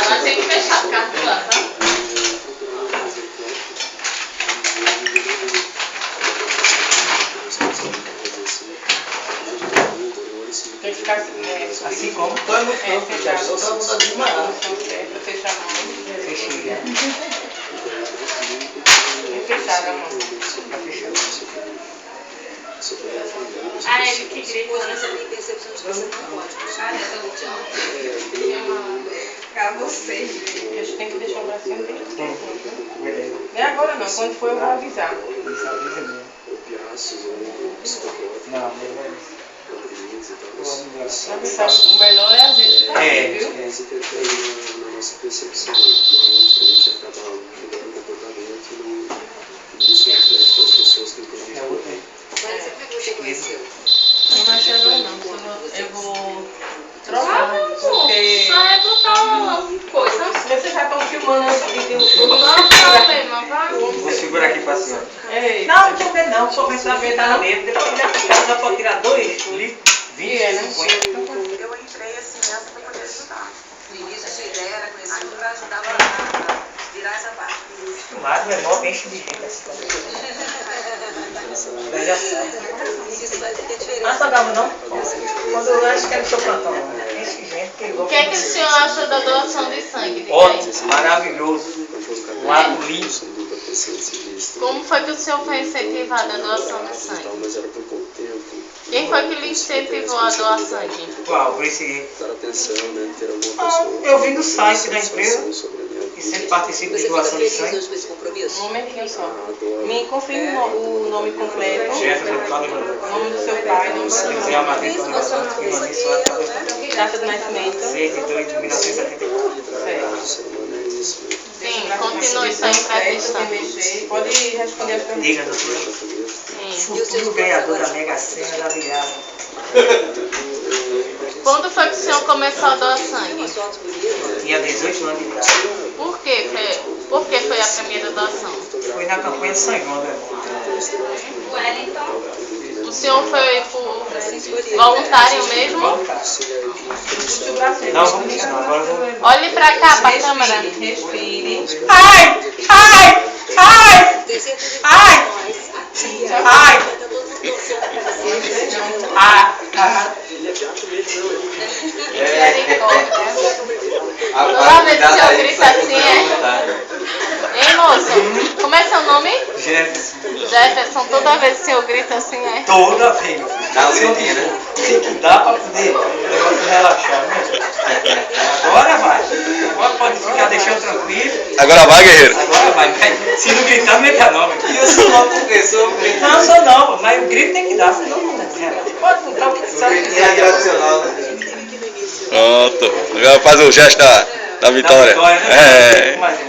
Ela tem que fechar, calculando, tá? Tem que ficar assim como todo mundo fechado. todo mundo desmaiado. Fecha a mão. Fechei. Tem que fechar a mão. Tá fechado. Ah, ele que gritou. Essa minha percepção de que você não pode. Ah, eu tô vocês. A gente tem que deixar o bracinho bem quieto. Beleza. Não é agora não, quando for eu vou avisar. Isso avisa mesmo. Não, beleza. Avisar, o melhor é a gente tá aqui, viu? Na nossa percepção, então a gente acaba mudando o comportamento e isso reflete para as pessoas que entendem. Mas como é que você conheceu? Não vai chegar não, eu vou trocar, porque... Só é botar uma coisa. Vocês já estão filmando antes de Não tem problema, vai. Vou segurar aqui pra senhora. Ei, Não, não ver não. Só começar a ver tá mesmo. Depois dá pra tirar 2 litros, 20, é, né? 50. Eu entrei assim nessa para poder ajudar. No início a sua ideia era conhecer tudo para ajudar a virar essa parte. O mato é mó, enche de gente assim também. Daí já sai. Isso vai ter diferença. Não pagava não? Quando eu acho que era o seu plantão. Enche de gente que eu vou. O que é que o senhor acha da doação de sangue? Diga aí. Ótimo, maravilhoso. Um ato lindo. Como foi que o senhor foi incentivado a doação de sangue? Mas era por pouco tempo. Quem foi que lhe incentivou a doar sangue? Qual? Esse... Dar atenção, né? Ter alguma pessoa. Eu vim do site da empresa sobre a minha e vida. sempre participo Você de fica doação de feliz sangue. hoje com esse compromisso? um momentinho só. Me confirme o nome completo, Jefferson Antônio o nome do seu pai, o nome do seu José nome, Amadeu Antônio Santos, que mandei só a data de nascimento. 6 de 2 de 1974. Sim, continue só entrevistando. Pode responder as perguntas. Diga, doutora. Sim. Futuro ganhador da Mega Sena da Virada. Quando foi que o senhor começou a doar sangue? Umas fotos bonitas. Tinha 18 anos de idade. Por que foi a primeira doação? Foi na campanha de São João, né? O senhor foi por voluntário mesmo? Voluntário. Puxa o braço. Não, vamos deixar não. Agora eu vou... Olhe pra cá, pra câmera. Respire. Ai! Ai! Ai! Tem certeza de Ai! nós, a tia, Ai! tá todo mundo torcendo pra você. Ah! Toda vez que o senhor grita assim, é? Hein, moço? Como é seu nome? Jefferson. Jefferson, toda vez que o senhor grita assim, é? Toda vez. Dá né? Tem que dar pra poder o negócio relaxar, né? Agora vai. Agora pode ficar deixando tranquilo. Agora vai, guerreiro. Agora vai. Se não gritar, não meta não. E eu sou uma professor. Não, sou não. Mas o grito tem que dar, senão não relaxa. Pode botar o que sabe. Pronto. Agora faz o gesto da vitória. Da vitória, né? É. Mas,